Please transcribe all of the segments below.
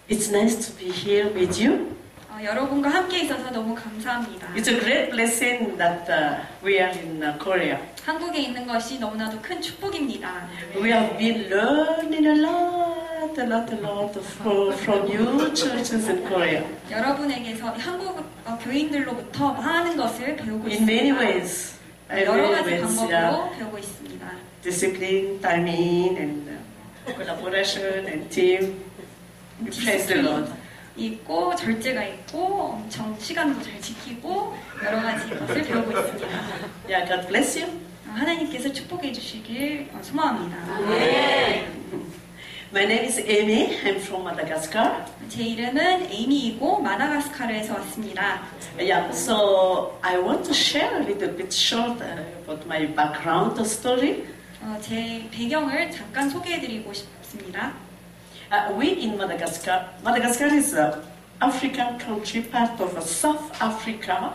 It's nice to be here with you. 여러분과 함께 있어서 너무 감사합니다. It's a great blessing that we are in Korea. 한국에 있는 것이 너무나도 큰 축복입니다. We have been learning a lot from you churches in Korea. 여러분에게서 한국 교인들로부터 많은 것을 배우고 In many 있습니다. ways. 여러 가지 방법으로 배우고 있습니다. Discipline, timing, and collaboration, and team. We praise the Lord. 있고 절제가 있고 엄청 시간도 잘 지키고 여러 가지 것을 배우고 있습니다. Yeah, God bless you. 하나님께서 축복해 주시길 소망합니다. My name is Amy. I'm from Madagascar. 제 이름은 에이미이고 마다가스카르에서 왔습니다. Yeah, so I want to share a little bit short about my background story. 제 배경을 잠깐 소개해드리고 싶습니다. We in Madagascar is an African country, part of South Africa,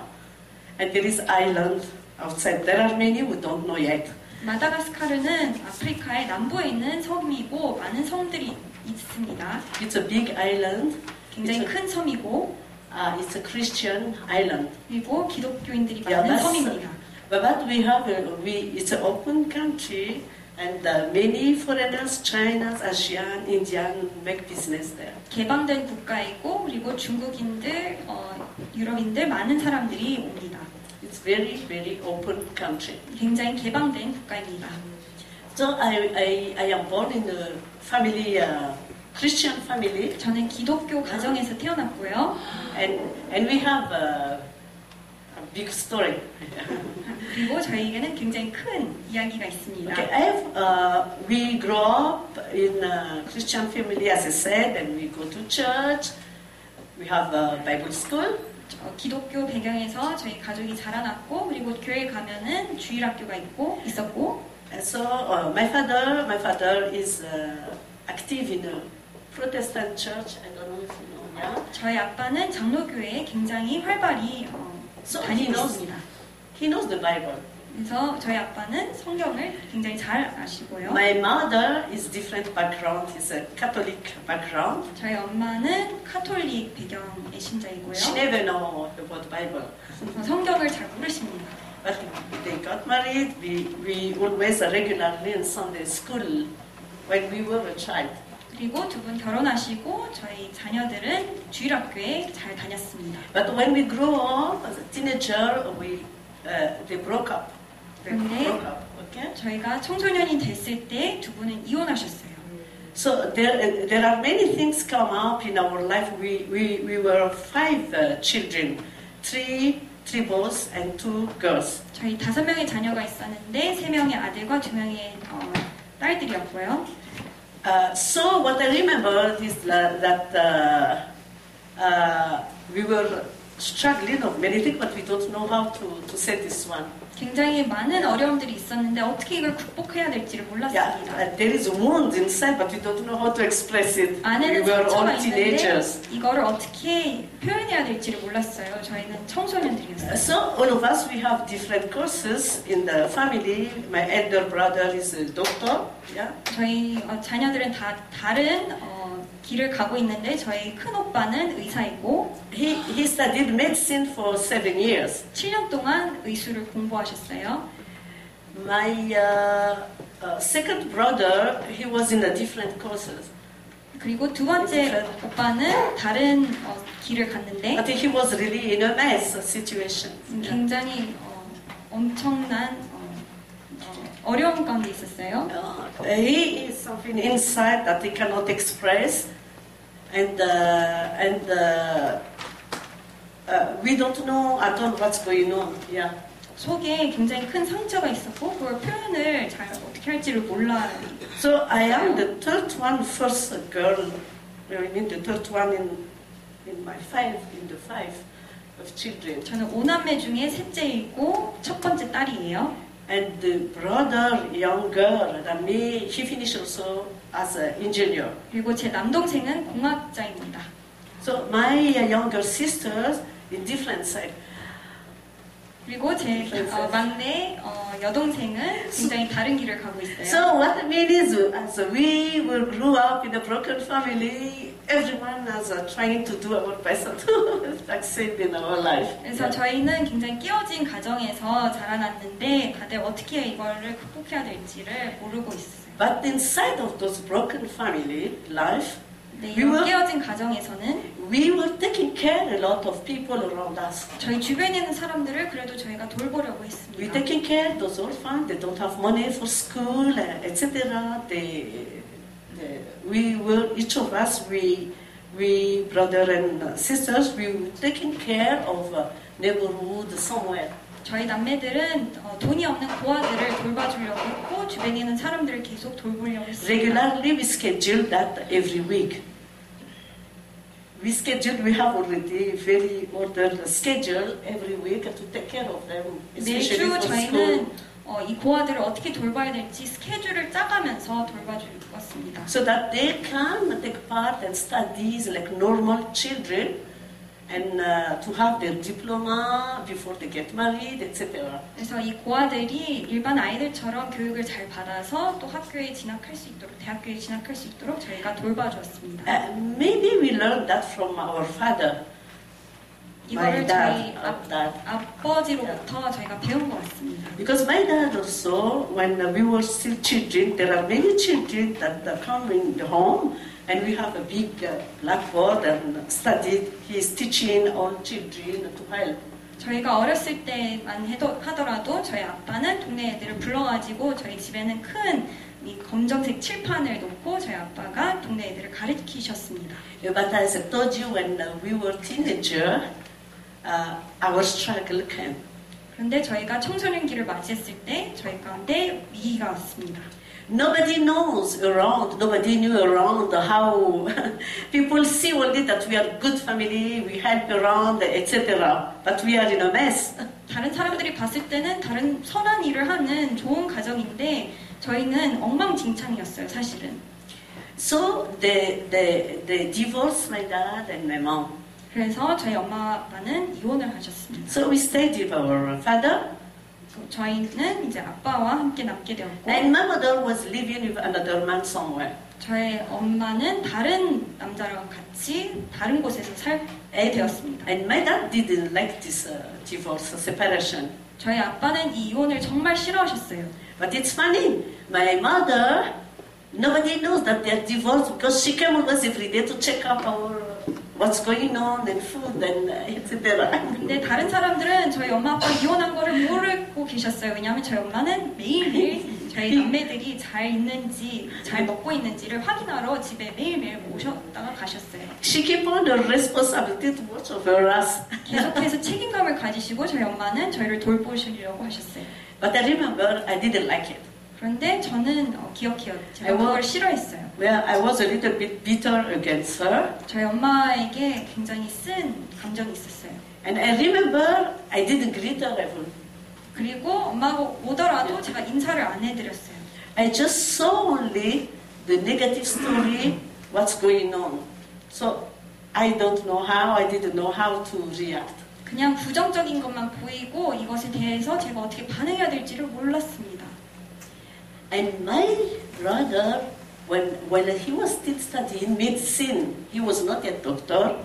and there is island outside. There are many who don't know yet. 마다가스카르는 아프리카의 남부에 있는 섬이고 많은 섬들이 있습니다. It's a big island. 굉장히 큰 섬이고 It's a Christian island. 그리고 기독교인들이 많은 섬입니다. But we have, it's an open country, and many foreigners, China, ASEAN, Indian, make business there. 개방된 국가이고 그리고 중국인들, 유럽인들 많은 사람들이 옵니다. It's very open country. 굉장히 개방된 국가입니다. So I am born in a family, Christian family. 저는 기독교 가정에서 태어났고요. And we have a big story. 그리고 저희에게는 굉장히 큰 이야기가 있습니다. Okay, we grew up in a Christian family, as I said, and we go to church. We have a Bible school. 기독교 배경에서 저희 가족이 자라났고 그리고 교회 가면은 주일학교가 있었고. And so my father is active in a Protestant church. I don't know if you know. Yeah. 저희 아빠는 장로교회에 굉장히 활발히 다니고 있습니다. He knows the Bible. 그래서 저희 아빠는 성경을 굉장히 잘 아시고요. My mother is different background. Is a Catholic background. 저희 엄마는 카톨릭 배경의 신자이고요. She never know about Bible. 성경을 잘 모르십니다. But they got married. We always regularly in Sunday school when we were a child. 그리고 두 분 결혼하시고 저희 자녀들은 주일학교에 잘 다녔습니다. But when we grew up as a teenager, they broke up. 그런데 Okay? 저희가 청소년이 됐을 때 두 분은 이혼하셨어요. So there are many things come up in our life. We were 5 children, three boys and 2 girls. 저희 5명의 자녀가 있었는데 3명의 아들과 2명의 딸들이었고요. So what I remember is that we were struggling of many things, but we don't know how to say this one. 굉장히 많은 어려움들이 있었는데 어떻게 이걸 극복해야 될지를 몰랐습니다. Yeah, there is a wound inside, but we don't know how to express it. We 안에는 were 상처가 all 있는데 teenagers. 이거를 어떻게 표현해야 될지를 몰랐어요. 저희는 청소년들이었어요. So all of us, we have different courses in the family. My elder brother is a doctor. Yeah. 저희 자녀들은 다 다른 길을 가고 있는데 저희 큰 오빠는 의사이고 He studied medicine for 7 years. 7년 동안 의술을 공부하셨어요. My second brother, he was in a different courses. 그리고 두 번째 오빠는 다른 길을 갔는데 But he was really in a mess situation. 굉장히 엄청난 어려운 가운데 있었어요. He is something inside that he cannot express, and we don't know at all what's going on. Yeah. 속에 굉장히 큰 상처가 있었고 그걸 표현을 잘 어떻게 할지를 몰라요. So I am the third one, first girl. I mean the third one in my 5 of children. 저는 5남매 중에 셋째이고 첫 번째 딸이에요. And the brother, younger than me, he finished also as an engineer. 그리고 제 남동생은 공학자입니다. So my younger sisters in different side. 그리고 제 막내 여동생은 굉장히 다른 길을 가고 있어요. So what I mean is, as we will grow up in a broken family, everyone is trying to do our best to succeed in our life. 그래서 저희는 굉장히 끼어진 가정에서 자라났는데 다들 어떻게 이거를 극복해야 될지를 모르고 있어요. But inside of those broken family life, 네, 이런 끼어진 가정에서는 we were taking care a lot of people around us. 저희 주변에 있는 사람들을 그래도 저희가 돌보려고 We 했습니다. taking care of those orphans. They don't have money for school, etc. We were each of us. We brother and sisters. We were taking care of neighborhood somewhere. 저희 남매들은 돈이 없는 고아들을 돌봐주려고 했고 주변에 있는 사람들을 계속 돌보려고 했습니다. Regularly, we schedule that every week. We have already very ordered schedule every week to take care of them, especially 매주 for 저희는 school. 이 고아들을 어떻게 돌봐야 될지 스케줄을 짜가면서 돌봐주고 왔습니다. So that they can take part in studies like normal children and to have their diploma before they get married, etc. 그래서 이 고아들이 일반 아이들처럼 교육을 잘 받아서 또 학교에 진학할 수 있도록, 대학교에 진학할 수 있도록 저희가 돌봐주었습니다. Maybe we learned that from our father. 이거를 저희 dad. 아버지로부터 저희가 배운 것 같습니다. Because my dad also, when we were still children, there are many children that come in the home, and we have a big blackboard and studied. He is teaching all children to help. 저희가 어렸을 때만 하더라도 저희 아빠는 동네 애들을 불러가지고 저희 집에는 큰 이 검정색 칠판을 놓고 저희 아빠가 동네 애들을 가르치셨습니다. But as I told you, when we were teenager, our struggle came. 그런데 저희가 청소년기를 맞이했을 때 저희 가운데 위기가 왔습니다. Nobody knew around how people see only that we are good family, we help around, etc. But we are in a mess. 다른 사람들이 봤을 때는 다른 선한 일을 하는 좋은 가정인데 저희는 엉망진창이었어요, 사실은. So they divorced my dad and my mom. 그래서 저희 엄마 아빠는 이혼을 하셨습니다. So we stayed with our father. 저희는 이제 아빠와 함께 남게 되었고 And my mother was living with another man somewhere. 저의 엄마는 다른 남자랑 같이 다른 곳에서 살게 되었습니다. And my dad didn't like this divorce, separation. 저희 아빠는 이 이혼을 정말 싫어하셨어요. But it's funny. My mother, nobody knows that they're divorced because she came almost every day to check up what's going on and food and etc. 근데 다른 사람들은 저희 엄마 아빠 이혼한 거를 모르고 계셨어요. 왜냐하면 저희 엄마는 매일매일 저희 남매들이 잘 있는지 잘 먹고 있는지를 확인하러 집에 매일매일 모셨다가 가셨어요. She kept on the responsibility to watch over us. 계속해서 책임감을 가지시고 저희 엄마는 저희를 돌보시려고 하셨어요. But I remember I didn't like it. 그런데 저는 기억해요. 제가 그걸 싫어했어요. Well, I was a little bit bitter against her. 저희 엄마에게 굉장히 쓴 감정이 있었어요. And I remember I didn't greet her ever. 그리고 엄마가 오더라도 제가 인사를 안 해드렸어요. I just saw only the negative story, what's going on. So I don't know how, I didn't know how to react. 그냥 부정적인 것만 보이고 이것에 대해서 제가 어떻게 반응해야 될지를 몰랐습니다. And my brother, when he was still studying medicine, he was not a doctor.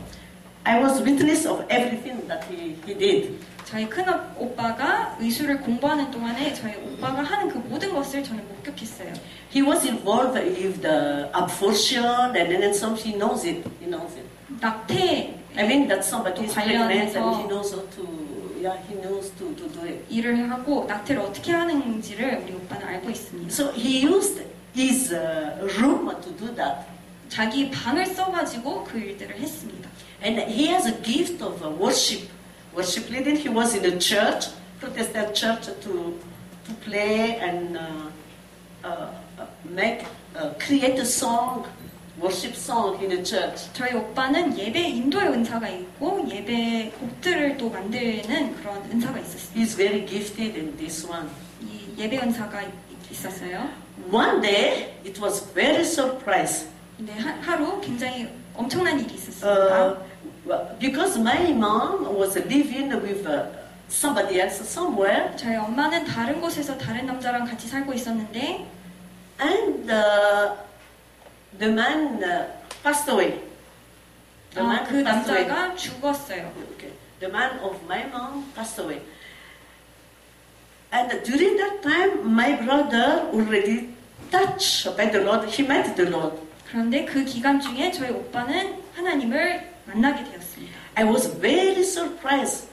I was witness of everything that he did. 저희 큰 오빠가 의술을 공부하는 동안에 저희 오빠가 하는 그 모든 것을 저는 목격했어요. He was involved with the abortion and then something. He knows it. 낙태. I mean that somebody is pregnant and 관련해서 he knows how to. Yeah, he knows to do it. 일을 하고 낙태를 어떻게 하는지를 우리 오빠는 알고 있습니다. So he used his room to do that. 자기 방을 써가지고 그 일들을 했습니다. And he has a gift of worship leading. He was in a church, Protestant church, to play and create a song, worship song in a church. 저희 오빠는 예배 인도의 은사가 있고 예배 곡들을 또 만드는 그런 은사가 있었어요. He's very gifted in this one. 이 예배 은사가 있었어요. One day, it was very surprise. 근데 하루 굉장히 엄청난 일이 있었습니다. Because my mom was living with somebody else somewhere, 저희 엄마는 다른 곳에서 다른 남자랑 같이 살고 있었는데 and the man passed away. The man 그 passed away. 남자가 죽었어요. Okay. The man of my mom passed away. And during that time, my brother already touched by the Lord. He met the Lord. 그런데 그 기간 중에 저희 오빠는 하나님을 만나게 되었습니다. I was very surprised.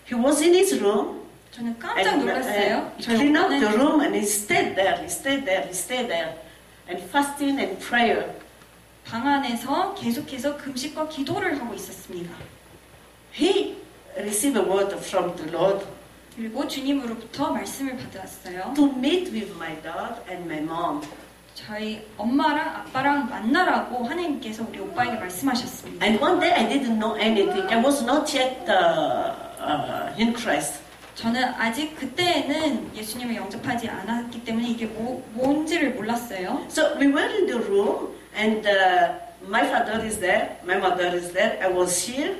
He was in his room. 저는 깜짝 놀랐어요. He 저희 cleaned up the 오빠는 room and he stayed there. He stayed there. He stayed there, and fasting and prayer. 방 안에서 계속해서 금식과 기도를 하고 있었습니다. He received a word from the Lord 그리고 주님으로부터 말씀을 받았어요. to meet with my dad and my mom. 저희 엄마랑 아빠랑 만나라고 하나님께서 우리 오빠에게 말씀하셨습니다. And one day I didn't know anything. I was not yet in Christ. 저는 아직 그때는 예수님을 영접하지 않았기 때문에 이게 뭔지를 몰랐어요. So we were in the room, and my father is there, my mother is there. I was here,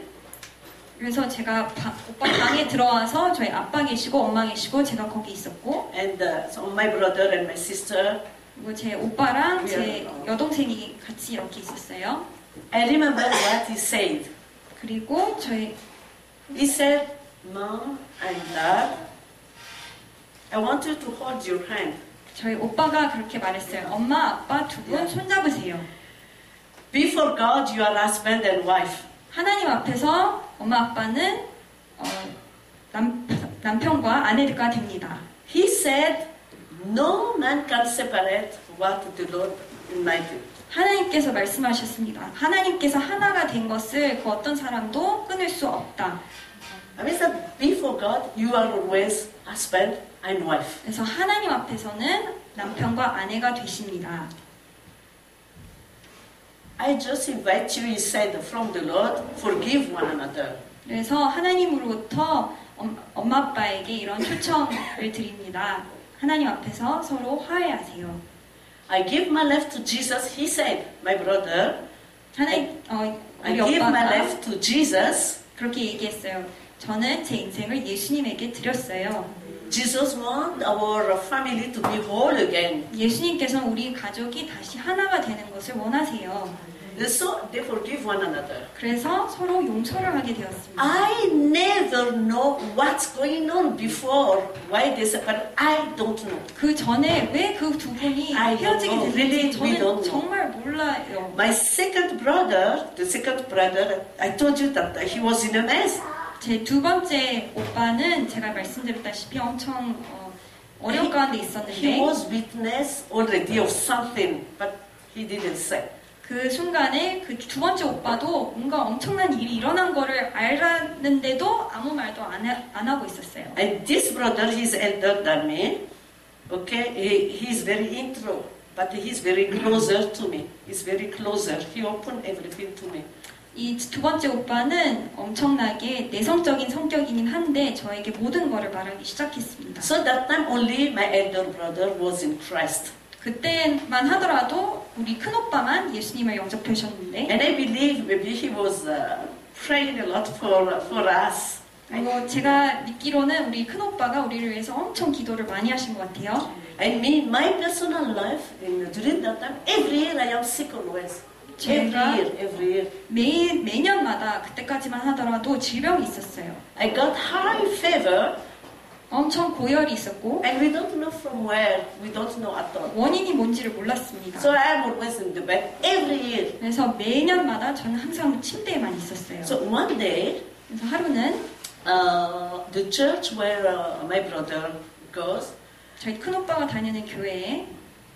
그래서 제가 오빠 방에 들어와서 저희 아빠 계시고 엄마 계시고 제가 거기 있었고 and so my brother and my sister. 그리고 제 오빠랑 제 여동생이 같이 이렇게 있었어요. I remember what he said. 그리고 저희 He said, "Mom and Dad, I want you to hold your hand. 저희 오빠가 그렇게 말했어요. 엄마 아빠 두 분 손잡으세요. Before God, you are husband and wife. 하나님 앞에서 엄마 아빠는 남편과 아내가 됩니다. He said, no man can separate what the Lord united. 하나님께서 말씀하셨습니다. 하나님께서 하나가 된 것을 그 어떤 사람도 끊을 수 없다. I mean that before God, you are always husband and wife. 그래서 하나님 앞에서는 남편과 아내가 되십니다. I just invite you, he said, from the Lord, forgive one another. 그래서 하나님으로부터 엄마 아빠에게 이런 초청을 드립니다. 하나님 앞에서 서로 화해하세요. I give my life to Jesus, he said, my brother. 하나님, I 우리 give my 오빠가 life to Jesus. 그렇게 얘기했어요. 저는 제 인생을 예수님에게 드렸어요. Jesus wants our family to be whole again. 예수님께서는 우리 가족이 다시 하나가 되는 것을 원하세요. So they forgive one another. 그래서 서로 용서를 하게 되었습니다. I never know what's going on before. Why they separate? I don't know. 그 전에 왜 그 두 분이 I don't 헤어지게 know. 됐는지 Really, we 저는 don't know. 정말 몰라요. My second brother, I told you that he was in a mess. 제 두 번째 오빠는 제가 말씀드렸다시피 엄청 어려운 가운데 He 있었는데 was witness already of something, but he didn't say. 그 순간에 그 두 번째 오빠도 뭔가 엄청난 일이 일어난 거를 알았는데도 아무 말도 안 하고 있었어요. And this brother, he's elder than me. Okay, he's very intro, but he's very closer to me. He's very closer. He opened everything to me. 이 두 번째 오빠는 엄청나게 내성적인 성격이긴 한데 저에게 모든 거를 말하기 시작했습니다. So that time only my elder brother was in Christ. 그때만 하더라도 우리 큰 오빠만 예수님을 영접하셨는데 And I believe maybe he was praying a lot for us. 그리고 제가 믿기로는 우리 큰 오빠가 우리를 위해서 엄청 기도를 많이 하신 것 같아요. I mean, my personal life, during that time, every year I am sick always. Every year. 매년마다 그때까지만 하더라도 질병이 있었어요. I got high fever, 엄청 고열이 있었고 and we don't know from where. We don't know at all. 원인이 뭔지를 몰랐습니다. So I am always in the bed every year. 그래서 매년마다 저는 항상 침대에만 있었어요. So one day, 그래서 하루는 the church where my brother goes, 저희 큰 오빠가 다니는 교회에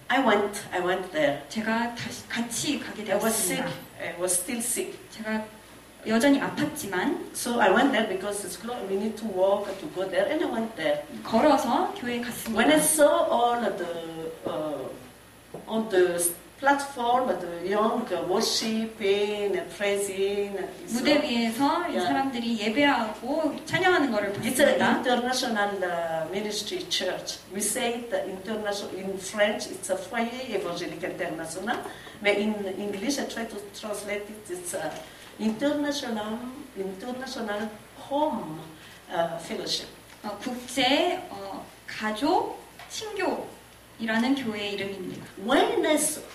I went there. 제가 다시 같이 가게 I was sick. 되었습니다. I was still sick. 제가 여전히 아팠지만 So I went there because it's close. We need to walk to go there, and I went there. 걸어서 교회에 갔습니다. When I saw all the on the platform, the young worshiping and praising, 무대 위에서 이 Yeah. 사람들이 예배하고 찬양하는 것을 it's an 봤습니다. international ministry church. We say it international in French. It's a foyer évangélique international, but in English I try to translate it. It's international home fellowship. 국제 가족 신교이라는 교회 이름입니다. When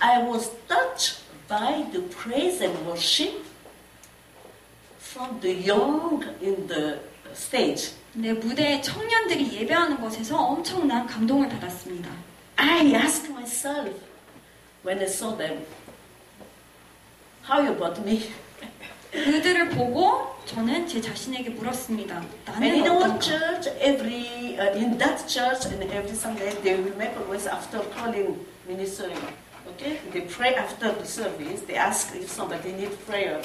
I was touched by the praise and worship from the young in the stage, 네, 무대에 청년들이 예배하는 것에서 엄청난 감동을 받았습니다. I asked myself when I saw them, how about me? 그들을 보고 저는 제 자신에게 물었습니다. And in 나는 our 어떤가? church, in that church, and every Sunday they will make always after calling ministering. Okay, they pray after the service. They ask if somebody needs prayer.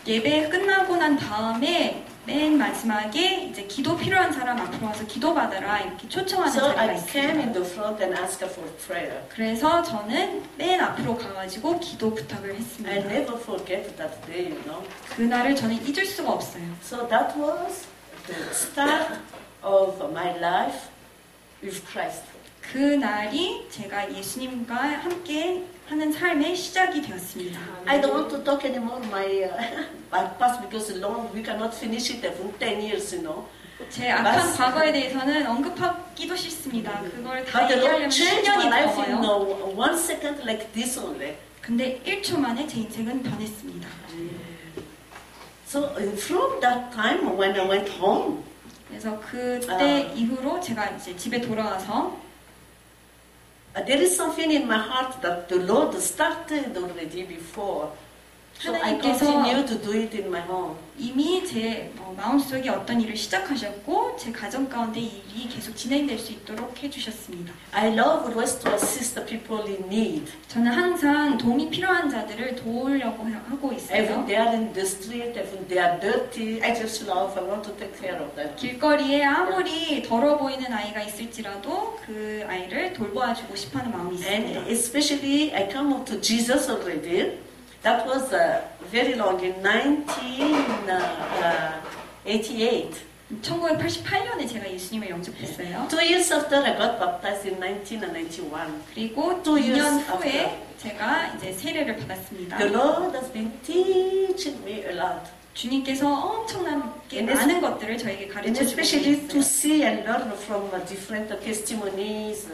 예배 끝나고 난 다음에 맨 마지막에 이제 기도 필요한 사람 앞으로 와서 기도받아라 이렇게 초청하는 So 자리가 I came in 있습니다. the front and asked for prayer. 그래서 저는 맨 앞으로 가가지고 기도 부탁을 I 했습니다. never forget that day, you know. 그날을 저는 잊을 수가 없어요. So that was the start of my life with Christ. 그날이 제가 예수님과 함께 하는 삶의 시작이 되었습니다. I don't want to talk anymore my past because long we cannot finish it in 10 years, you know. 제 악한 과거에 대해서는 언급하기도 싫습니다. 그걸 다 But the Lord 얘기하려면 changed my 10년이 life in 넘어요. 1 second like this only. 근데 1초 만에 제 인생은 변했습니다. So from that time when I went home, 그래서 그때 이후로 제가 이제 집에 돌아와서 there is something in my heart that the Lord started already before. So I 하나님께서 continue to do it in my home. 이미 제 마음속에 어떤 일을 시작하셨고 제 가정 가운데 이 일이 계속 진행될 수 있도록 해주셨습니다. I love always to assist the people in need. 저는 항상 도움이 필요한 자들을 도우려고 하고 Even 있어요. they are in the street, even they are dirty, I just love, I want to take care of them. 길거리에 아무리 더러워 보이는 아이가 있을지라도 그 아이를 돌봐주고 싶어하는 마음이 And 있습니다. especially I come up to Jesus already. That was very long, in 1988. 1988년에 제가 예수님을 영접했어요. 2 years after I got baptized in 1991. 그리고 2 years 2년 after. 후에 제가 이제 세례를 받았습니다. The Lord has been teaching me a lot. 주님께서 엄청나게 And 많은 것들을 저에게 And 가르쳐 주고 especially to 계셨어요. see and learn from different testimonies.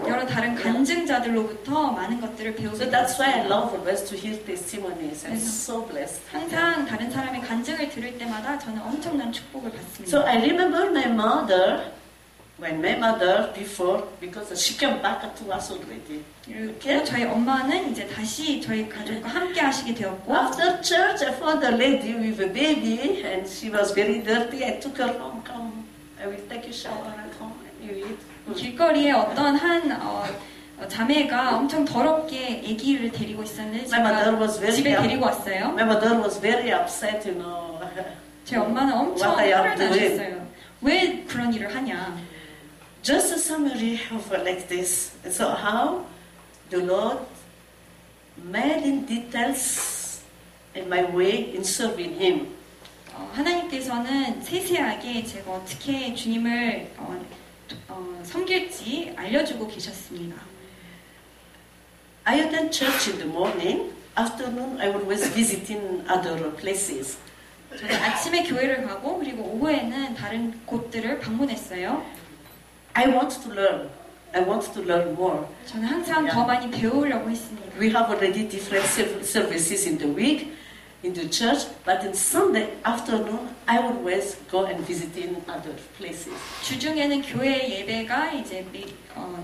여러 다른 간증자들로부터 많은 것들을 배우게 So that's why I 되었습니다. love always to hear testimonies. I'm so blessed. 항상 다른 사람의 간증을 들을 때마다 저는 엄청난 축복을 So 받습니다. I remember my mother, when my mother before, because she came back to us already. 그리고 저희 엄마는 이제 다시 저희 가족과 함께 하시게 되었고 After church, I found a lady with a baby, and she was very dirty. I took her home. Come, I will take a shower at home, and you eat. 길거리에 어떤 한 자매가 엄청 더럽게 아기를 데리고 있었는데 My mother was 제가 very 집에 young. 데리고 왔어요. My mother was very upset, you know. 제 엄마는 엄청 What I am 화를 doing. 나셨어요. 왜 그런 일을 하냐. Just a summary of like this. So how the Lord made in details in my way in serving Him. 하나님께서는 세세하게 제가 어떻게 주님을 섬길지 알려주고 계셨습니다. I attend church in the morning. Afternoon, I always visiting other places. 저는 아침에 교회를 가고 그리고 오후에는 다른 곳들을 방문했어요. I want to learn. I want to learn more. 저는 항상 Yeah. 더 많이 배우려고 했습니다. We have already different services in the week in the church, but in Sunday afternoon, I always go and visit in other places. 주중에는 교회 예배가 이제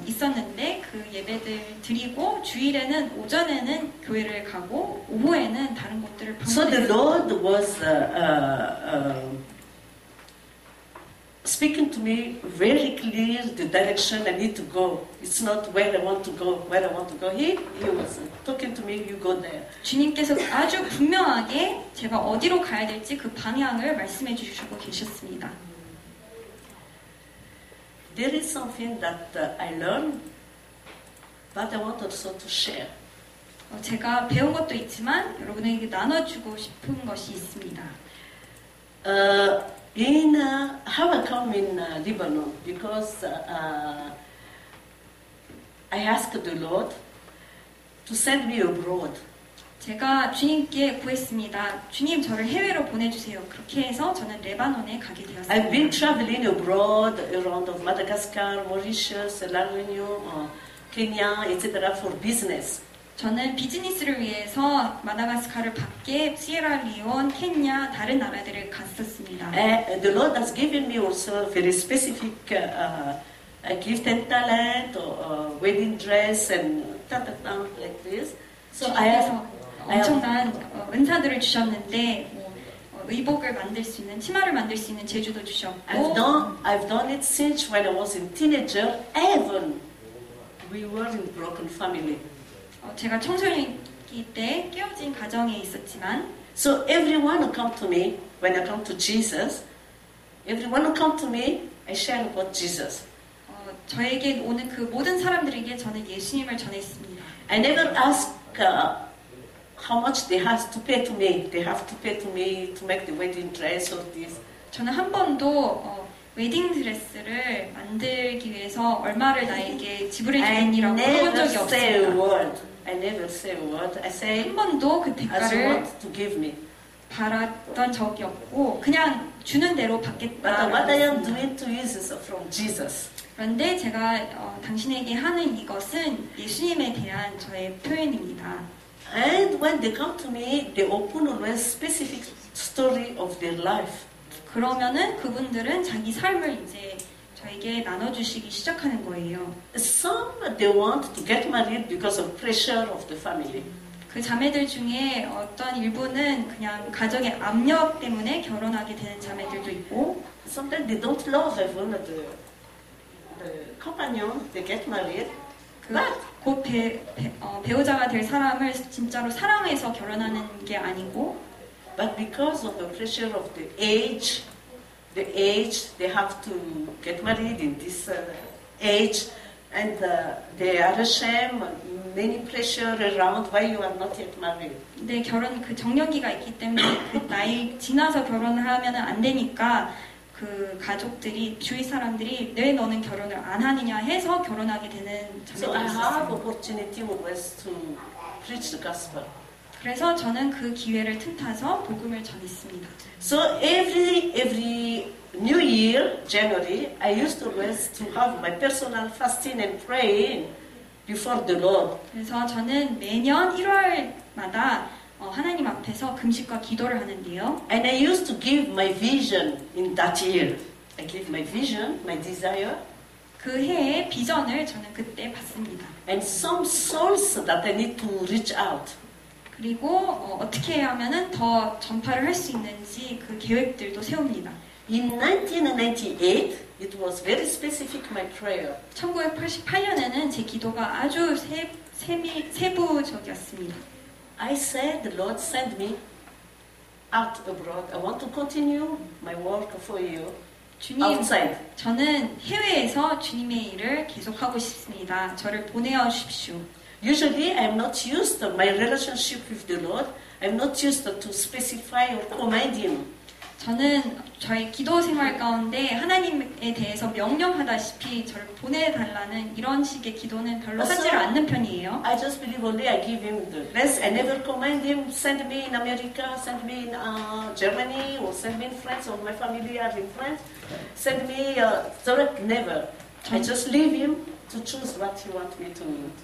있었는데 그 예배들 드리고 주일에는 오전에는 교회를 가고 오후에는 다른 곳들을 So the 방문했어요. Lord was speaking to me very clear the direction I need to go. It's not where I want to go, where I want to go. He was talking to me, you go there. 주님께서 아주 분명하게 제가 어디로 가야 될지 그 방향을 말씀해 주시고 계셨습니다. There is something that I learned, but I want also to share. 제가 배운 것도 있지만 여러분에게 나눠주고 싶은 것이 있습니다. How I come in Lebanon, because I asked the Lord to send me abroad. 제가 주님께 구했습니다. 주님 저를 해외로 보내주세요. 그렇게 해서 저는 레바논에 가게 되었습니다. I've been traveling abroad around of Madagascar, Mauritius, La Réunion, Kenya, etc. for business. 저는 비즈니스를 위해서 마다가스카르 밖에 시에라리온, 케냐, 다른 나라들을 갔었습니다. The Lord has given me also very specific gift and talent, wedding dress, and like this. So I have. 엄청난 은사들을 주셨는데 의복을 만들 수 있는 치마를 만들 수 있는 재주도 주셨고 I've done it since when I was a teenager. Even we were in broken family. 제가 청소년기 때 깨어진 가정에 있었지만 So everyone who come to me when I come to Jesus, everyone who come to me, I share about Jesus. 저에게 오는 그 모든 사람들에게 저는 예수님을 전했습니다. I never ask. How much they have to pay to me? They have to pay to me to make the wedding dress or this. 저는 한 번도 웨딩 드레스를 만들기 위해서 얼마를 나에게 지불해 주겠니라고 물어본 적이 없습니다. I never say a word. I say 한 번도 그 as you 대가를 want to give me. 바랐던 적이 없고 그냥 주는 대로 But 받겠다. what I am doing to you is from Jesus. 그런데 제가 당신에게 하는 이것은 예수님에 대한 저의 표현입니다. And when they come to me, they open always specific story of their life. 그러면은 그분들은 자기 삶을 이제 저에게 나눠주시기 시작하는 거예요. Some they want to get married because of pressure of the family. 그 자매들 중에 어떤 일부는 그냥 가정의 압력 때문에 결혼하게 되는 자매들도 있고 Sometimes they don't love even the companion they get married. 곧 배우자가 될 사람을 진짜로 사랑해서 결혼하는 게 아니고 But because of the pressure of the age they have to get married in this age, and they are ashamed. Many pressure around why you are not yet married. 근데 결혼 그 정년기가 있기 때문에 그 나이 지나서 결혼을 하면은 안 되니까 그 가족들이 주위 사람들이 왜 너는 결혼을 안 하느냐 해서 결혼하게 되는 So I 자매들이 have 있었어요. opportunity always to preach the gospel. 그래서 저는 그 기회를 틈타서 복음을 전했습니다. So every New Year, January, I used to always to have my personal fasting and praying before the Lord. 그래서 저는 매년 1월마다 하나님 앞에서 금식과 기도를 하는데요. And I used to give my vision in that year. I give my vision, my desire. 그 해의 비전을 저는 그때 받습니다. And some souls that I need to reach out. 그리고 어떻게 하면은 더 전파를 할 수 있는지 그 계획들도 세웁니다. In 1998, it was very specific my prayer. 1988년에는 제 기도가 아주 세부적이었습니다. I said, the Lord sent me out abroad. I want to continue my work for you 주님, outside. 저는 해외에서 주님의 일을 계속하고 싶습니다. 저를 보내어 주십시오. Usually, I'm not used to my relationship with the Lord. I'm not used to specify or command Him. 저는 저의 기도 생활 가운데 하나님에 대해서 명령하다시피 저를 보내달라는 이런 식의 기도는 별로 하지를 않는 편이에요. I just believe only I give Him the best. I never command Him, send me in America, send me in Germany, or send me in France, or my family are in France. Send me, never. I just leave Him to choose what He wants me to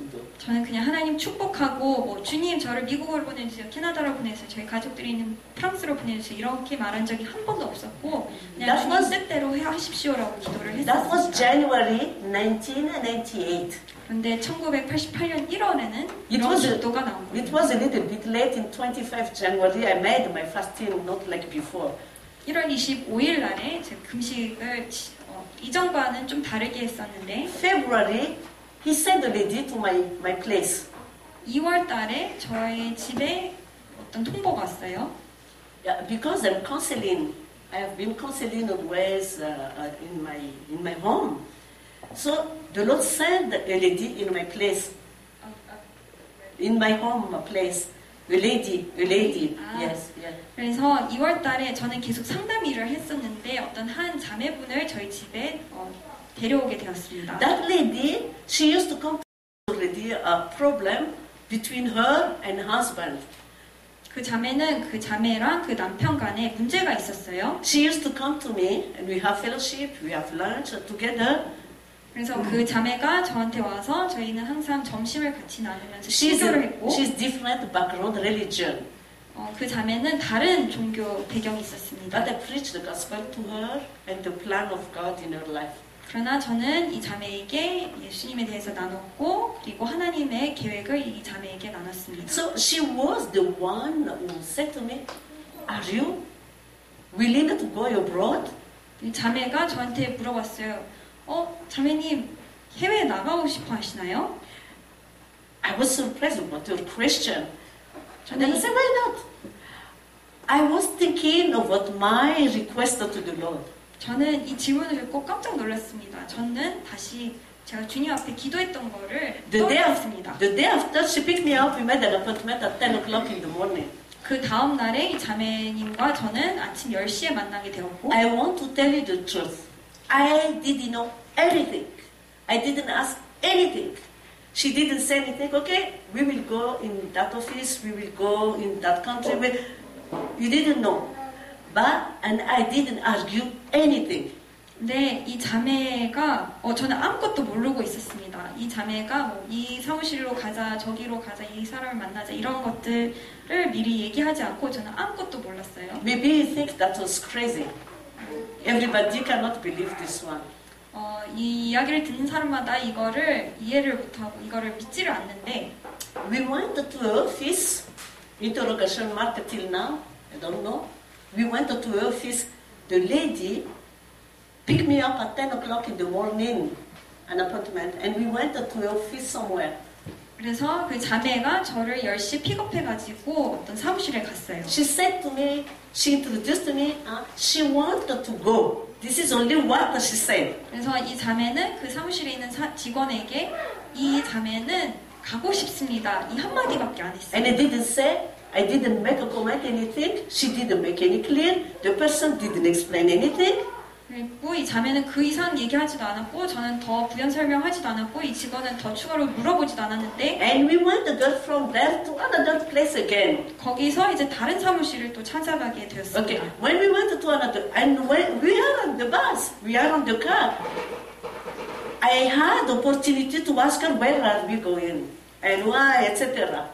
do. 저는 그냥 하나님 축복하고 뭐 주님 저를 미국으로 보내주세요, 캐나다로 보내주세요, 저희 가족들이 있는 프랑스로 보내주세요 이렇게 말한 적이 한 번도 없었고 그냥 주님 뜻대로 하십시오라고 기도를 That was 했었습니다. January 1998. 그런데 1988년 1월에는 이런 기도가 나온 거예요. It was a little bit late in 25 January. I made my fasting not like before. 1월 25일 날에 제 금식을 이전과는 좀 다르게 했었는데 February, he sent a lady to my place. 2월 달에 저희 집에 어떤 통보가 왔어요. Yeah, because I'm counseling. I have been counseling always in my home. So the Lord sent a lady in my place, in my home place. A lady. Yes. 그래서 2월 달에 저는 계속 상담 일을 했었는데 어떤 한 자매분을 저희 집에 데려오게 되었습니다. That lady, she used to come to already a problem between her and husband. 그 자매는 그 자매랑 그 남편 간에 문제가 있었어요. She used to come to me and we have fellowship, we have lunch together. 그래서 그 자매가 저한테 와서 저희는 항상 점심을 같이 나누면서 She's 기도를 했고 different background religion. 그 자매는 다른 종교 배경이 있었습니다. But I preached the gospel to her and the plan of God in her life. 그러나 저는 이 자매에게 예수님에 대해서 나눴고 그리고 하나님의 계획을 이 자매에게 나눴습니다. So she was the one who said to me, "Are you willing to go abroad?" 이 자매가 저한테 물어봤어요. 자매님 해외에 나가고 싶어 하시나요? I was surprised about your question. And 저는 I said, "Why not?" I was thinking of what my request to the Lord. 저는 이 질문을 듣고 깜짝 놀랐습니다. 저는 다시 제가 주님 앞에 기도했던 거를 떠올렸습니다. The day after she picked me up, we made an appointment at 10 o'clock in the morning. 그 다음 날에 이 자매님과 저는 아침 10시에 만나게 되었고 I want to tell you the truth. I didn't know anything. I didn't ask anything. She didn't say anything. Okay, we will go in that office. We will go in that country. You didn't know. And I didn't argue anything. 근데 이 자매가 저는 아무것도 모르고 있었습니다. 이 자매가 이 사무실로 가자, 저기로 가자, 이 사람을 만나자 이런 것들을 미리 얘기하지 않고 저는 아무것도 몰랐어요. Maybe you think that was crazy. Everybody cannot believe this one. 이 이야기를 듣는 사람마다 이거를 이해를 못하고 이거를 믿지를 않는데 We went to her office. Interrogation mark till now. I don't know. We went to her office. The lady picked me up at 10 o'clock in the morning, an appointment, and we went to her office somewhere. 그래서 그 자매가 저를 10시 픽업해가지고 어떤 사무실에 갔어요. She said to me, she introduced me, she wanted to go. This is only what she said. 그래서 이 자매는 그 사무실에 있는 직원에게 이 자매는 가고 싶습니다. 이 한마디밖에 안 했어요. And I didn't say, I didn't make a comment, anything. She didn't make any clear. The person didn't explain anything. 그리고 이 자매는 그 이상 얘기하지도 않았고 저는 더 부연 설명하지도 않았고 이 직원은 더 추가로 물어보지도 않았는데 And we went to go from there to another place again. 거기서 이제 다른 사무실을 또 찾아가게 되었습니다. Okay, when we went to another, and when we are on the bus, we are on the car, I had the opportunity to ask her where are we going and why, etc.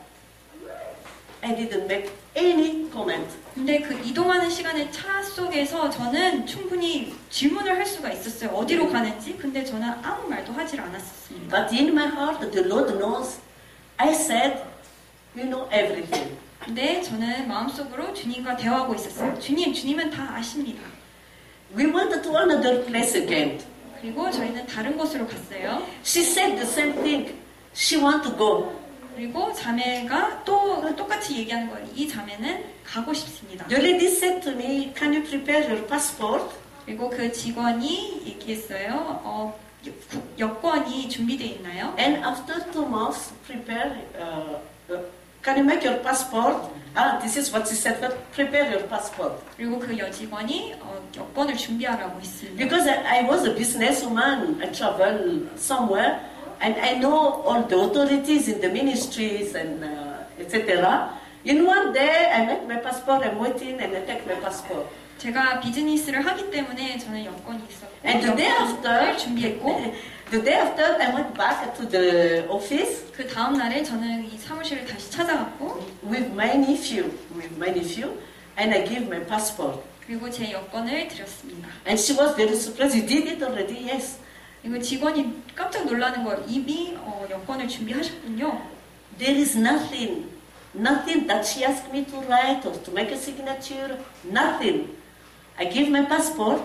I didn't make any comment. 근데 그 이동하는 시간의 차 속에서 저는 충분히 질문을 할 수가 있었어요. 어디로 가는지. 근데 저는 아무 말도 하질 않았습니다. But in my heart, the Lord knows. I said, you know everything. 근데 저는 마음속으로 주님과 대화하고 있었어요. 주님은 다 아십니다. We went to another place again. 그리고 저희는 다른 곳으로 갔어요. She said the same thing. She want to go. 그리고 자매가 또 똑같이 얘기하는 거예요. 이 자매는 가고 싶습니다. The lady said to me, can you prepare your passport? 그리고 그 직원이 얘기했어요. 여권이 준비되어 있나요? And after 2 months, prepare, can you make your passport? This is what she said, but prepare your passport. 그리고 그 여직원이 여권을 준비하라고 했습니다. Because I was a businesswoman, I travel somewhere, and I know all the authorities in the ministries and etc. In one day, I make my passport, I'm waiting, and I take my passport. 제가 비즈니스를 하기 때문에 저는 여권이 있었고 And the day 여권을 after, 준비했고 the day after, I went back to the office 그 다음 날에 저는 이 사무실을 다시 찾아갔고 with my nephew, and I gave my passport. 그리고 제 여권을 드렸습니다. And she was very surprised. You did it already? Yes. 이거 직원이 깜짝 놀라는 거예요. 이미 여권을 준비하셨군요. There is nothing that she asked me to write or to make a signature, nothing. I gave my passport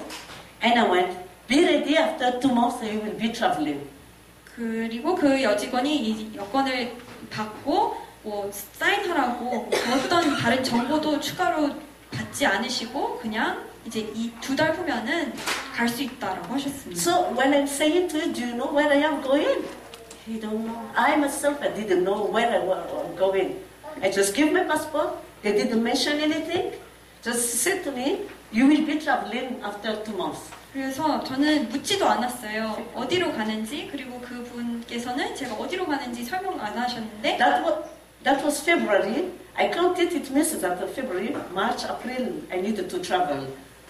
and I went, be ready after 2 months you will be traveling. 그리고 그 여직원이 이 여권을 받고 사인하라고 어떤 다른 정보도 추가로 받지 않으시고 그냥 이제 이 2달 후면은 갈 수 있다라고 하셨습니다. So when I'm saying to you, do you know where I am going? You don't know. I myself, I didn't know where I was going. I just gave my passport. They didn't mention anything. Just said to me, you will be traveling after 2 months. 그래서 저는 묻지도 않았어요. 어디로 가는지 그리고 그분께서는 제가 어디로 가는지 설명 안 하셨는데 That was February. I counted it means that February, March, April, I needed to travel.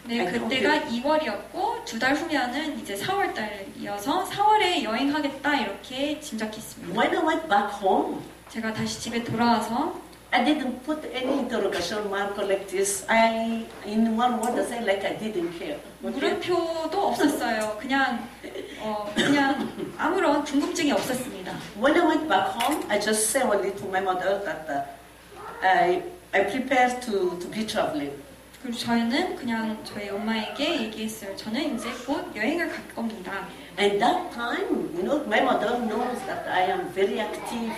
네, I 그때가 counted. 2월이었고 2달 후면은 이제 4월달이어서 4월에 여행하겠다 이렇게 짐작했습니다. When I went back home, 제가 다시 집에 돌아와서 I didn't put any interrogation mark like this. In one word, I said like I didn't care. Okay? 물음표도 없었어요. 그냥 아무런 궁금증이 없었습니다. When I went back home, I just said only to my mother that I prepared to be traveling. 그리고 저는 그냥 저희 엄마에게 얘기했어요. 저는 이제 곧 여행을 갈 겁니다. And that time, my mother knows that I am very active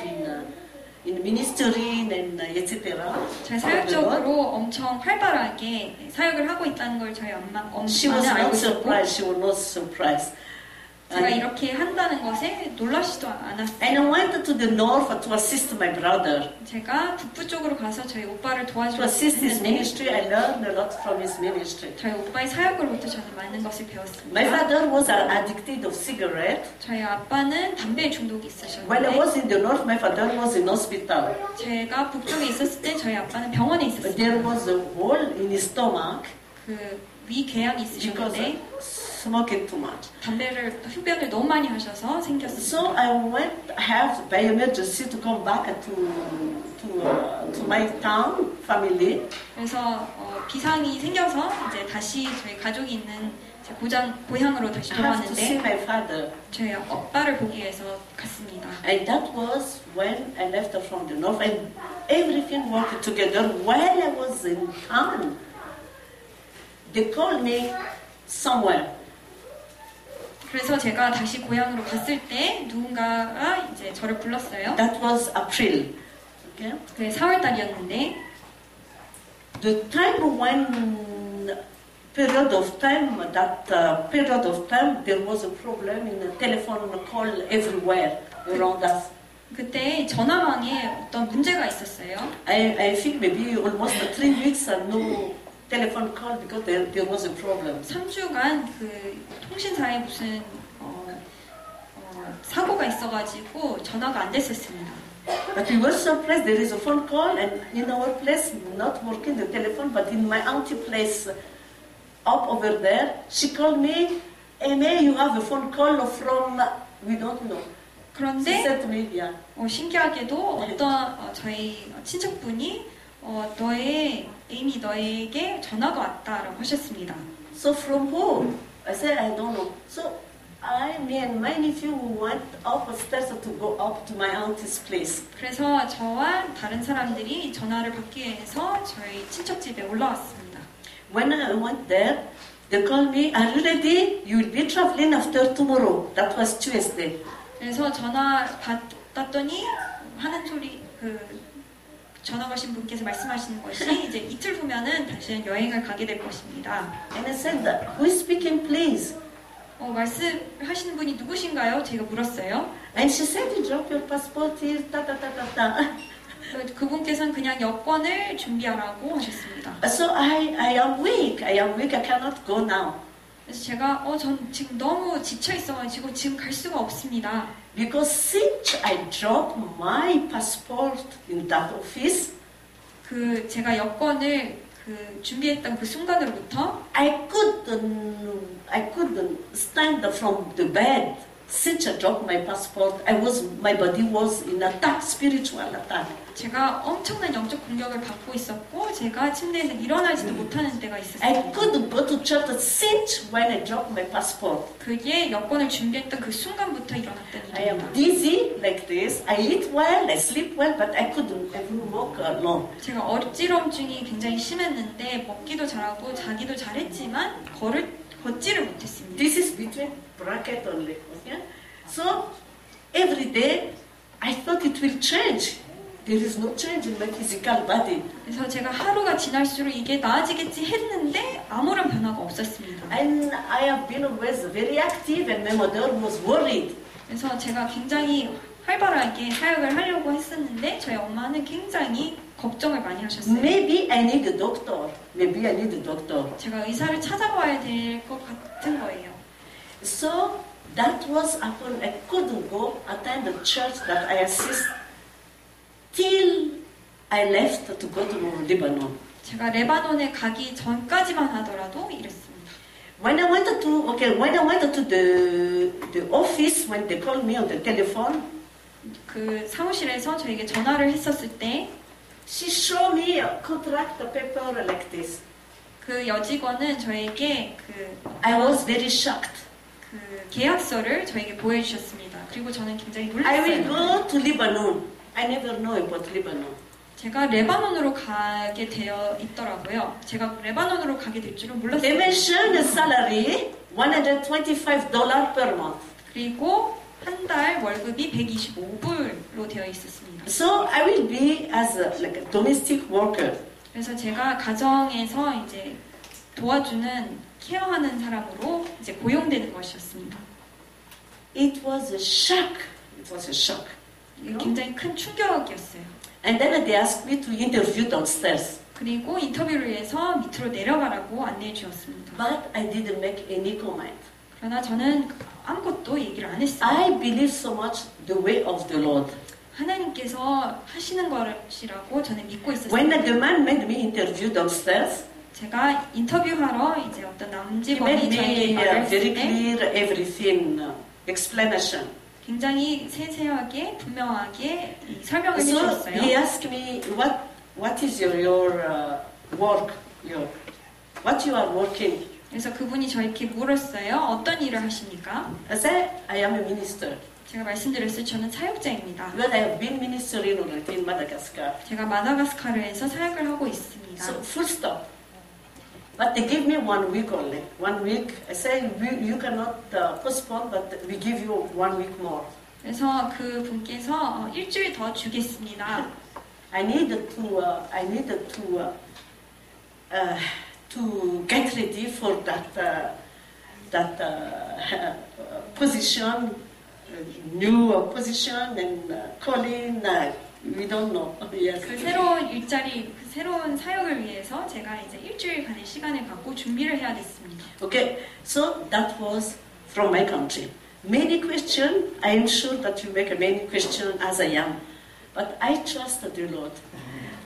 in ministry and etc. 제 사역적으로 엄청 활발하게 사역을 하고 있다는 걸 저희 She was 엄마는 알고 not 있었고 surprised. She was not surprised. 제가 이렇게 한다는 것에 놀라지도 않았어요. And I went to the north to assist my brother. 제가 북부 쪽으로 가서 저희 오빠를 To 도와주고 assist his 했는데 ministry, I learned a lot from his ministry. 저희 오빠의 사역으로부터 저는 많은 것을 배웠습니다. My father was addicted of cigarette. 저희 아빠는 담배 중독이 When I 있으셨는데 was in the north, my father was in hospital. 제가 북쪽에 있었을 때 저희 아빠는 병원에 But 있었어요. there was a hole in his stomach 그 위궤양이 because 있으셨는데 smoking too much. 흡연을 너무 많이 하셔서 So 생겼습니다. I have by emergency to come back to my town family. 그래서 비상이 생겨서 이제 다시 저희 가족이 있는 제 고향으로 다시 I have to see 돌아왔는데 my father. 저희 오빠를 보기 위해서 갔습니다. And that was when I left from the north, and everything worked together. While I was in town, they called me somewhere. 그래서 제가 다시 고향으로 갔을 때 누군가가 이제 저를 불렀어요. That was April. Okay? 그게 4월 달이었는데 The time when period of time, there was a problem in the telephone call everywhere around us. 그때 전화망에 어떤 문제가 있었어요. I think maybe almost 3 weeks no telephone call because there was a problem. 3주간 그 통신사에 무슨 사고가 있어가지고 전화가 안 됐었습니다. But we were surprised there is a phone call, and in our place not working the telephone, but in my auntie place up over there, she called me, May you have a phone call from, we don't know. She 그런데 said to me, yeah. 신기하게도 어떤 저희 친척분이 에이미 너에게 전화가 왔다라고 하셨습니다. So from whom? I said, I don't know. So me and my nephew went upstairs to go up to my auntie's place. 그래서 저와 다른 사람들이 전화를 받기 위해서 저희 친척 집에 올라왔습니다. When I went there, they called me, are you ready? You will be traveling after tomorrow. That was Tuesday. 그래서 전화 받았더니 하는 소리 전화 거신 분께서 말씀하시는 것이 이제 이틀 후면은 당신은 여행을 가게 될 것입니다. And I said, who is speaking, please? 말씀하시는 분이 누구신가요? 제가 물었어요. And she said, you drop your passport here, ta-ta-ta-ta-ta. 그분께서는 그냥 여권을 준비하라고 하셨습니다. So I am weak. I cannot go now. 그래서 제가 전 지금 너무 지쳐 있어가지고 지금 갈 수가 없습니다. Because since I dropped my passport in that office, 제가 여권을 준비했던 그 순간으로부터 I couldn't stand from the bed. Since I dropped my passport, my body was in attack, spiritual attack. 제가 엄청난 영적 공격을 받고 있었고 제가 침대에서 일어나지도 못하는 때가 I 있었어요. couldn't go to church since when I dropped my passport. 그게 여권을 준비했던 그 순간부터 일어났던 I am 일입니다. dizzy like this. I eat well, I sleep well, but I couldn't walk alone. 제가 어지럼증이 굉장히 심했는데 먹기도 잘하고 자기도 잘했지만 걷지를 못했습니다. This is between bracket only. Okay? So every day I thought it will change. There is no change in my physical body. 그래서 제가 하루가 지날수록 이게 나아지겠지 했는데 아무런 변화가 없었습니다. And I have been always very active, and my mother was worried. 그래서 제가 굉장히 활발하게 사역을 하려고 했었는데 저희 엄마는 굉장히 걱정을 많이 하셨어요. Maybe I need a doctor. Maybe I need a doctor. 제가 의사를 찾아봐야 될 것 같은 거예요. So that was upon I couldn't go attend the church that I assist till I left to go to Lebanon. 제가 레바논에 가기 전까지만 하더라도 이랬습니다. When I went to the office, when they called me on the telephone, 그 사무실에서 저에게 전화를 했었을 때 she showed me a contract paper like this. 그 여직원은 저에게 그 I was very shocked. 그 계약서를 저에게 보여주셨습니다. 그리고 저는 굉장히 I will 놀랐어요. go to Lebanon. I never know about Lebanon. 제가 레바논으로 가게 되어 있더라고요. 제가 레바논으로 가게 될 줄은 They 몰랐어요. mentioned a salary $125 per month. 그리고 한 달 월급이 125불로 되어 있었습니다. So I will be as like a domestic worker. 그래서 제가 가정에서 이제 도와주는 케어하는 사람으로 이제 고용되는 것이었습니다. It was a shock. It was a shock. 굉장히 큰 충격이었어요. And then they asked me to interview downstairs. 그리고 인터뷰를 위해서 밑으로 내려가라고 안내해 주었습니다. But I didn't make any comment. 그러나 저는 아무것도 얘기를 안 했어요. I believe so much the way of the Lord. 하나님께서 하시는 것이라고 저는 믿고 When 있었어요. the man made me interview downstairs, 제가 인터뷰하러 이제 어떤 he 남직원이 made 저에게 me 말을 했을 very 때 clear everything, explanation. 굉장히 세세하게 분명하게 이 설명을 So 해주셨어요. he asked me, what is your work? What you are working? 그래서 그분이 저에게 물었어요. 어떤 일을 하십니까? I said, I am a minister. 제가 말씀드렸어요. 저는 사역자입니다. Because I have been ministering already in Madagascar. 제가 마다가스카르에서 사역을 하고 있습니다. So full stop. But they give me 1 week only. 1 week. I say you cannot postpone, but we give you 1 week more. 그래서 그 분께서 일주일 더 주겠습니다. I need to get ready for that position, new position, and calling. We don't know. Yes. 그 새로운 일자리, 그 새로운 사역을 위해서 제가 이제 일주일간의 시간을 갖고 준비를 해야 됐습니다. Okay, so that was from my country. Many questions. I am sure that you make many questions as I am, but I trust the Lord.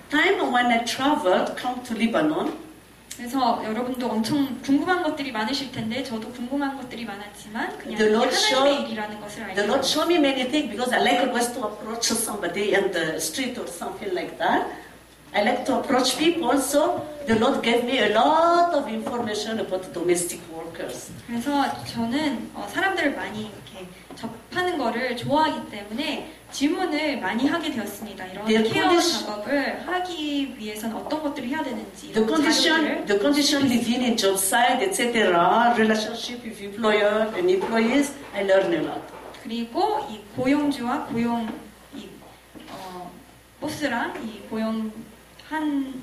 Time when I traveled, come to Lebanon. 그래서 여러분도 엄청 궁금한 것들이 많으실 텐데 저도 궁금한 것들이 많았지만 그냥 The 이게 Lord 하나님의 일이라는 것을 The 알게 Lord 되었어요. showed me many things because I like always to approach somebody in the street or something like that. I like to approach people, so the Lord gave me a lot of information about domestic workers. 그래서 저는 사람들을 많이 이렇게 접하는 거를 좋아하기 때문에 질문을 많이 하게 되었습니다. 이런 The 케어 condition- 작업을 하기 위해서는 어떤 것들을 해야 되는지 The 이런 자료들을 condition living in job site, etc., relationship with employer and employees, I learned a lot. 그리고 이 고용주와 보스랑 이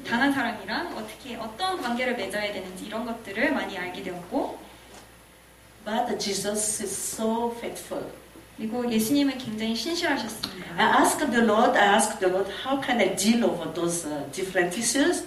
당한 사람이랑 어떤 관계를 맺어야 되는지 이런 것들을 많이 알게 되었고, But Jesus is so faithful. 그리고 예수님은 굉장히 신실하셨습니다. I asked the Lord, how can I deal with those different issues?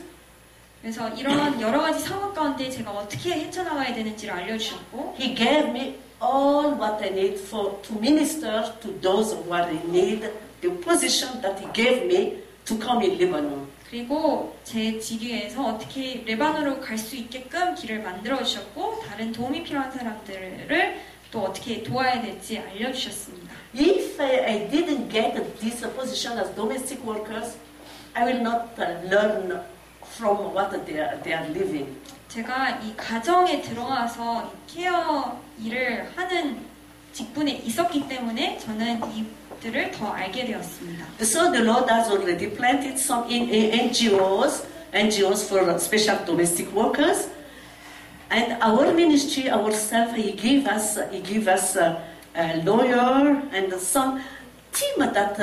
그래서 이런 여러 가지 상황 가운데 제가 어떻게 헤쳐나가야 되는지를 알려주셨고, He gave me all what I need to minister to those who are in need, the position that He gave me to come in Lebanon. 그리고 제 직위에서 어떻게 레바논으로 갈 수 있게끔 길을 만들어 주셨고, 다른 도움이 필요한 사람들을 또 어떻게 도와야 될지 알려주셨습니다. If I didn't get this position as domestic workers, I will not learn from what they are living. 제가 이 가정에 들어와서 이 케어 일을 하는 직분에 있었기 때문에 저는 이들을 더 알게 되었습니다. So the Lord has already planted some NGOs for special domestic workers, and our ministry ourselves, He gave us a lawyer and some team that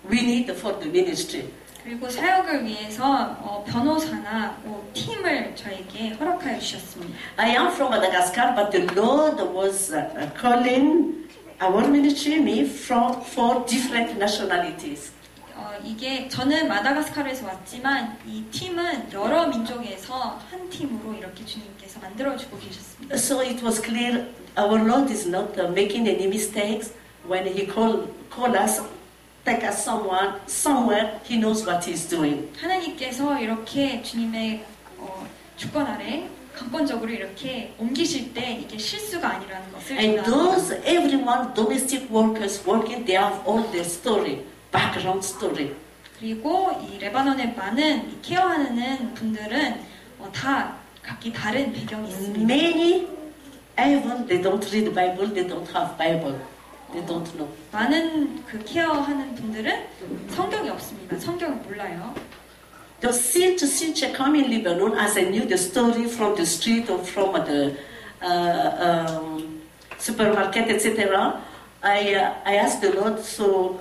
we need for the ministry. 그리고 사역을 위해서 변호사나 팀을 저에게 허락하여 주셨습니다. I am from Madagascar, but the Lord was calling our ministry me for different nationalities. 이게 저는 마다가스카르에서 왔지만 이 팀은 여러 민족에서 한 팀으로 이렇게 주님께서 만들어주고 계셨습니다. So it was clear our Lord is not making any mistakes when He call us take us somewhere he knows what he's doing. 하나님께서 이렇게 주님의 주권 아래 강권적으로 이렇게 옮기실 때 이게 실수가 아니라는 것을 And 제가 those, everyone, domestic workers working, they have all their story, background story. 그리고 이 레바논에 많은 이 케어하는 분들은 다 각기 다른 배경이 있습니다. Many, even they don't read the Bible, they don't have Bible, they don't know. 많은 그 케어하는 분들은 성경이 없습니다. 성경을 몰라요. So since I come in Lebanon, as I knew the story from the street or from the supermarket, etc., I asked the Lord to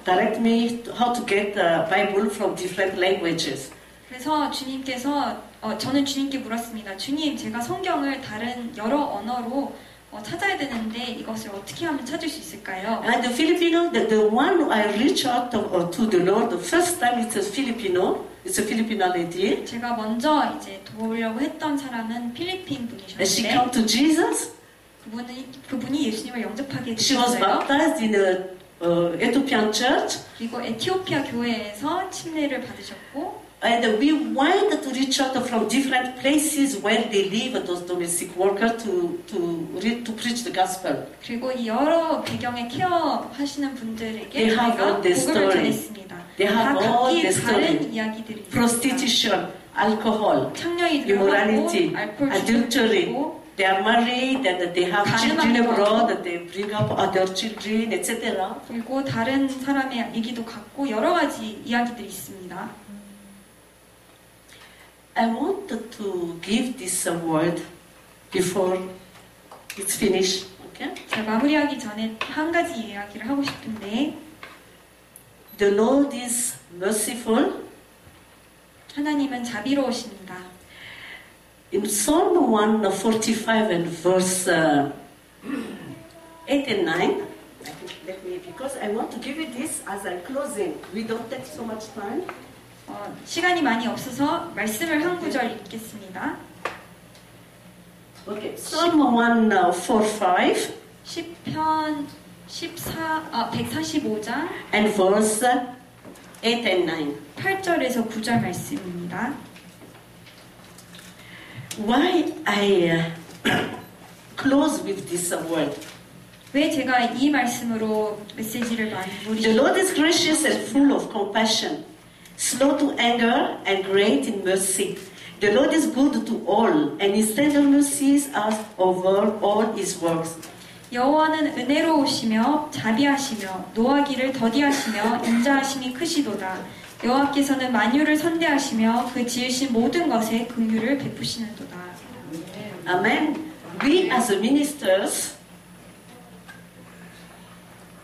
direct me to how to get the Bible from different languages. 그래서 주님께서 저는 주님께 물었습니다. 주님, 제가 성경을 다른 여러 언어로 찾아야 되는데 이것을 어떻게 하면 찾을 수 있을까요? And the Filipino, the one I reached out to the Lord, the first time it's a Filipino lady. 제가 먼저 이제 도우려고 했던 사람은 필리핀 And she 분이셨는데 came to Jesus. 그분이 예수님을 영접하게 She was 되셨어요. baptized in a Ethiopian church. 그리고 에티오피아 교회에서 침례를 받으셨고 And we wanted to reach out from different places where they live, those domestic workers, to preach the gospel. 그리고 이 여러 배경의 케어하시는 분들에게 They have 저희가 all the 복음을 story. 전했습니다. They 다 have all 각기 the 다른 story. 이야기들이 있습니다. Prostitution, alcohol, 창녀이 들어가고 immorality, 알코올 adultery. 중독이고 They are married and they have children 가늠하기도 abroad, 하고. and they bring up other children, etc. 그리고 다른 사람의 얘기도 같고 여러 가지 이야기들이 있습니다. I wanted to give this word before it's finished. Okay? 제가 마무리하기 전에 한 가지 이야기를 하고 싶은데 The Lord is merciful. 하나님은 자비로우십니다. In Psalm 145 and verse 8 and 9, because I want to give you this as I'm closing. We don't take so much time. 시간이 많이 없어서 말씀을 한 구절 읽겠습니다. Okay, Psalm 145 시편 145장 and verse 8 and 9. 8절에서 9절 말씀입니다. Why I close with this word? 왜 제가 이 말씀으로 메시지를 The 마무리 Lord is gracious and full of compassion, slow to anger and great in mercy. The Lord is good to all, and His tender mercies are over all His works. 여호와는 은혜로우시며 자비하시며 노하기를 더디하시며 인자하심이 크시도다. 여호와께서는 만유를 선대하시며 그 지으신 모든 것에 긍휼을 베푸시는도다. Amen. We as ministers,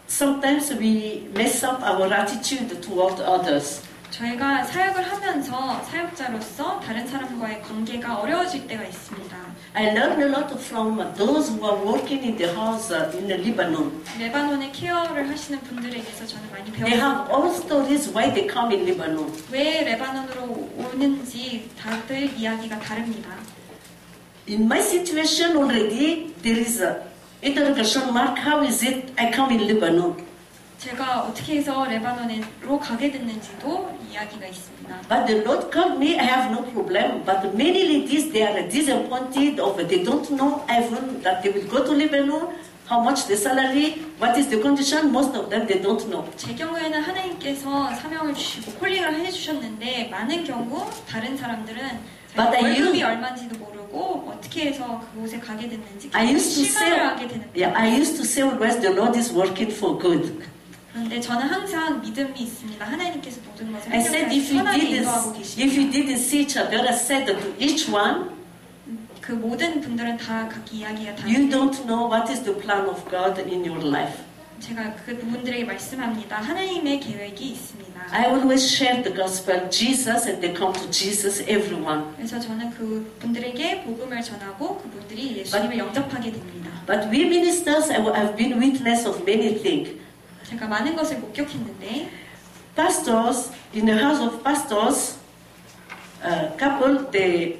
sometimes we mess up our attitude toward others. 저희가 사역을 하면서 사역자로서 다른 사람과의 관계가 어려워질 때가 있습니다. I learned a lot from those who are working in the house in Lebanon. 레바논의 케어를 하시는 분들에게서 저는 많이 They have 배웠습니다. all stories why they come in Lebanon. 왜 레바논으로 오는지 다들 이야기가 다릅니다. In my situation already, there is a interrogation mark. How is it I come in Lebanon? 제가 어떻게 해서 레바논으로 가게 됐는지도 이야기가 있습니다. But the Lord called me. I have no problem. But many ladies, they are disappointed of it. They don't know even that they will go to Lebanon. How much the salary? What is the condition? Most of them they don't know. 제 경우에는 하나님께서 사명을 주시고 콜링을 해주셨는데 많은 경우 다른 사람들은 But I 월급이 used- 얼마인지도 모르고 어떻게 해서 그곳에 가게 됐는지 I used to say, 실망을 하게 되는 거예요. I used to say always, the Lord is working for good. 그런데 저는 항상 믿음이 있습니다. 하나님께서 모든 것을 I said, 해결하시 선하게 인도하고 if 계십니다. you didn't see each other, I said to each one, 그 모든 분들은 다 각기 이야기가 you 다른데 don't know what is the plan of God in your life. 제가 그 부분들에게 말씀합니다. 하나님의 계획이 있습니다. I always share the gospel, Jesus, and they come to Jesus, everyone. 그래서 저는 그 분들에게 복음을 전하고 그분들이 예수님을 영접하게 됩니다. But we ministers, I've been witness of many things. 제가 많은 것을 목격했는데 Pastors, in the house of pastors, couple, there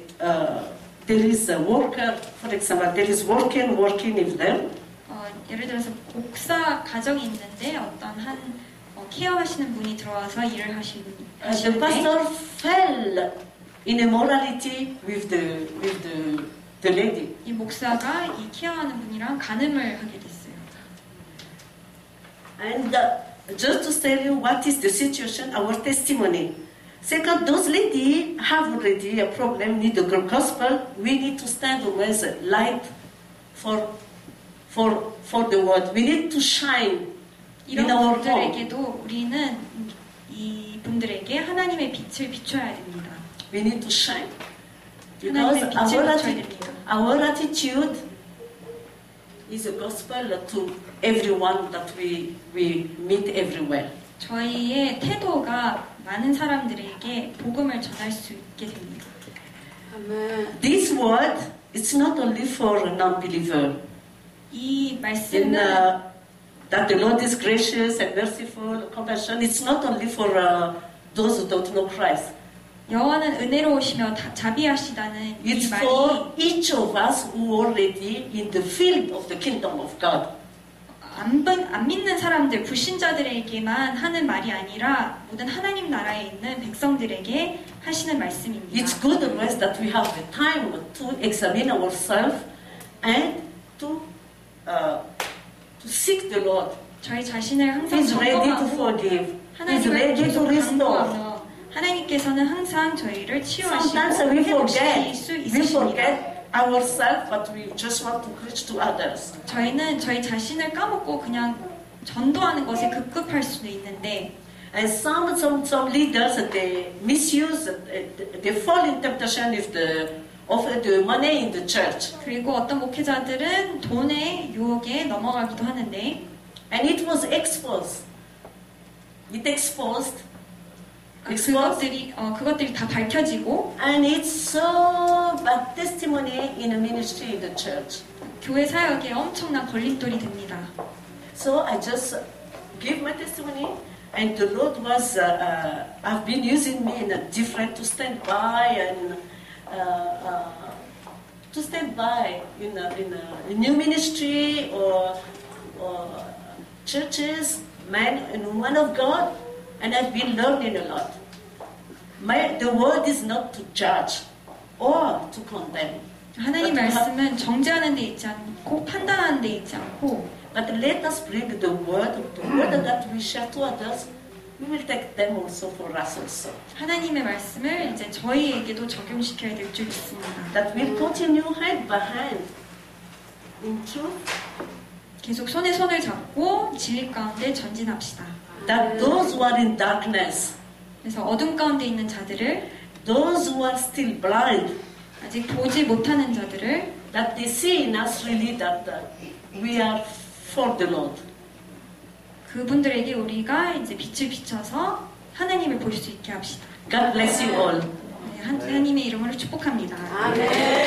is a worker, for example, there is working with them. 예를 들어서 목사 가정이 있는데 어떤 한 케어하시는 분이 들어와서 일을 The 하시는데 pastor fell in immorality with the lady. 이 목사가 이 케어하는 분이랑 간음을 하게 됐어요. And just to tell you what is the situation, our testimony. Second, those ladies have already a problem, need the gospel. We need to stand as a light for the world. We need to shine in 이런 our home. 분들에게도 우리는 이 분들에게 하나님의 빛을 비춰야 됩니다. We need to shine. Because 하나님의 빛을 our, 비춰야 됩니다. our attitude is a gospel to everyone that we meet everywhere. 저희의 태도가 많은 사람들에게 복음을 전할 수 있게 됩니다. This word is not only for a non-believer. 이 In 말씀은 that the Lord is gracious and merciful, compassion. It's not only for those who don't know Christ. 여호와는 은혜로우시며 자비하시다는 이 It's 말이 for each of us who already in the field of the kingdom of God. 안 믿는 사람들, 불신자들에게만 하는 말이 아니라 모든 하나님 나라에 있는 백성들에게 하시는 말씀입니다. It's good always that we have the time to examine ourselves and to seek the Lord. 저희 자신을 항상 He's ready to 점검하고 forgive. He's 하나님을 ready to 계속 restore. 강구하며 하나님께서는 항상 저희를 치유하시고 Sometimes we 회복시킬 수 forget. We 있으십니다. forget ourselves, but we just want to preach to others. 저희는 저희 자신을 까먹고 그냥 전도하는 것에 급급할 수도 있는데 And some leaders, they misuse, they fall in temptation of the money in the church. 그리고 어떤 목회자들은 돈의 유혹에 넘어가기도 하는데 And it was exposed. It exposed. 그것들이 다 밝혀지고 And it's so bad testimony in a ministry in the church. 교회 사역에 엄청난 걸림돌이 됩니다. So I just give my testimony, and the Lord was, I've been using me in a different to stand by and to stand by in a new ministry or churches, man and woman of God, and I've been learning a lot. The word is not to judge or to condemn. 하나님 말씀은 정죄하는 데 있지 않고 판단하는 데 있지 않고 But let us bring the word that we share to others. We will take them also for us also. 하나님의 말씀을 이제 저희에게도 적용시켜야 될 줄 믿습니다. That we'll continue hand by hand in truth. 계속 손에 손을 잡고 진리 가운데 전진합시다. That those who are in darkness, 그래서 어둠 가운데 있는 자들을 those who are still blind, 아직 보지 못하는 자들을 that they see in us really that we are for the Lord. 그분들에게 우리가 이제 빛을 비춰서 하나님을 볼 수 있게 합시다. God bless you all. 네, 하나님의 이름으로 축복합니다. Amen.